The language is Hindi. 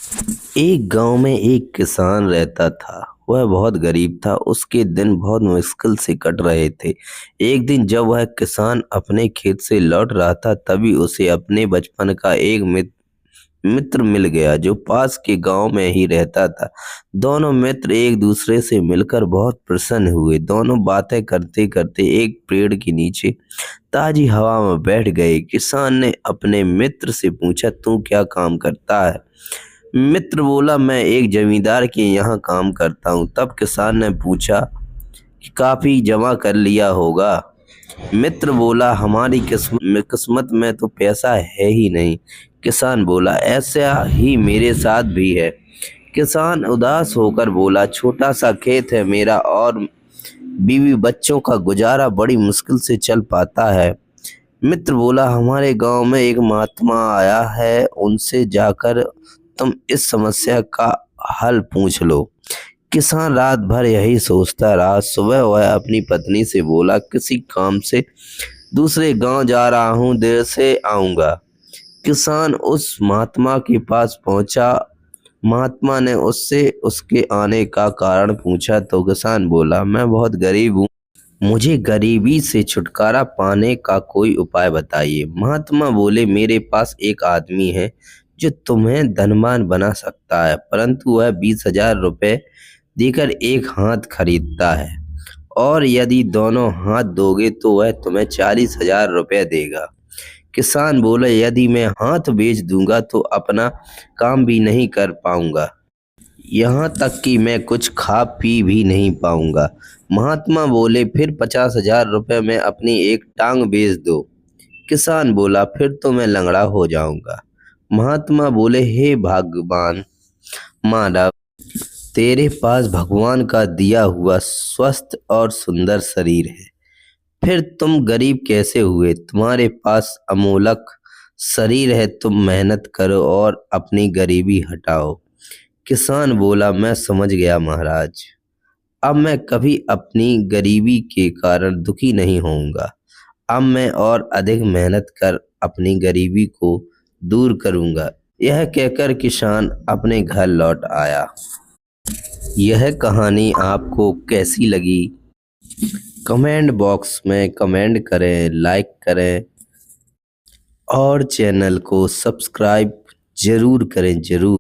एक गांव में एक किसान रहता था। वह बहुत गरीब था। उसके दिन बहुत मुश्किल से कट रहे थे। एक दिन जब वह किसान अपने खेत से लौट रहा था, तभी उसे अपने बचपन का एक मित्र मिल गया जो पास के गांव में ही रहता था। दोनों मित्र एक दूसरे से मिलकर बहुत प्रसन्न हुए। दोनों बातें करते करते एक पेड़ के नीचे ताजी हवा में बैठ गए। किसान ने अपने मित्र से पूछा, तू क्या काम करता है? मित्र बोला, मैं एक जमींदार के यहाँ काम करता हूँ। तब किसान ने पूछा कि काफी जमा कर लिया होगा। मित्र बोला, हमारी किस्मत में तो पैसा है ही नहीं। किसान बोला, ऐसा ही मेरे साथ भी है। किसान उदास होकर बोला, छोटा सा खेत है मेरा और बीवी बच्चों का गुजारा बड़ी मुश्किल से चल पाता है। मित्र बोला, हमारे गांव में एक महात्मा आया है, उनसे जाकर तुम इस समस्या का हल पूछ लो। किसान रात भर यही सोचता रहा। सुबह वह अपनी पत्नी से बोला, किसी काम से दूसरे गांव जा रहा हूँ, देर से आऊंगा। किसान उस महात्मा के पास पहुंचा। महात्मा ने उससे उसके आने का कारण पूछा तो किसान बोला, मैं बहुत गरीब हूँ, मुझे गरीबी से छुटकारा पाने का कोई उपाय बताइए। महात्मा बोले, मेरे पास एक आदमी है जो तुम्हें धनवान बना सकता है, परंतु वह 20,000 रुपये देकर एक हाथ खरीदता है, और यदि दोनों हाथ दोगे तो वह तुम्हें 40,000 रुपये देगा। किसान बोले, यदि मैं हाथ बेच दूंगा तो अपना काम भी नहीं कर पाऊंगा, यहाँ तक कि मैं कुछ खा पी भी नहीं पाऊंगा। महात्मा बोले, फिर 50,000 रुपये में अपनी एक टांग बेच दो। किसान बोला, फिर तो मैं लंगड़ा हो जाऊंगा। महात्मा बोले, हे भगवान मानव, तेरे पास भगवान का दिया हुआ स्वस्थ और सुंदर शरीर है, फिर तुम गरीब कैसे हुए? तुम्हारे पास अमोलक शरीर है, तुम मेहनत करो और अपनी गरीबी हटाओ। किसान बोला, मैं समझ गया महाराज, अब मैं कभी अपनी गरीबी के कारण दुखी नहीं होऊंगा। अब मैं और अधिक मेहनत कर अपनी गरीबी को दूर करूंगा। यह कहकर किसान अपने घर लौट आया। यह कहानी आपको कैसी लगी? कमेंट बॉक्स में कमेंट करें, लाइक करें और चैनल को सब्सक्राइब जरूर करें, जरूर।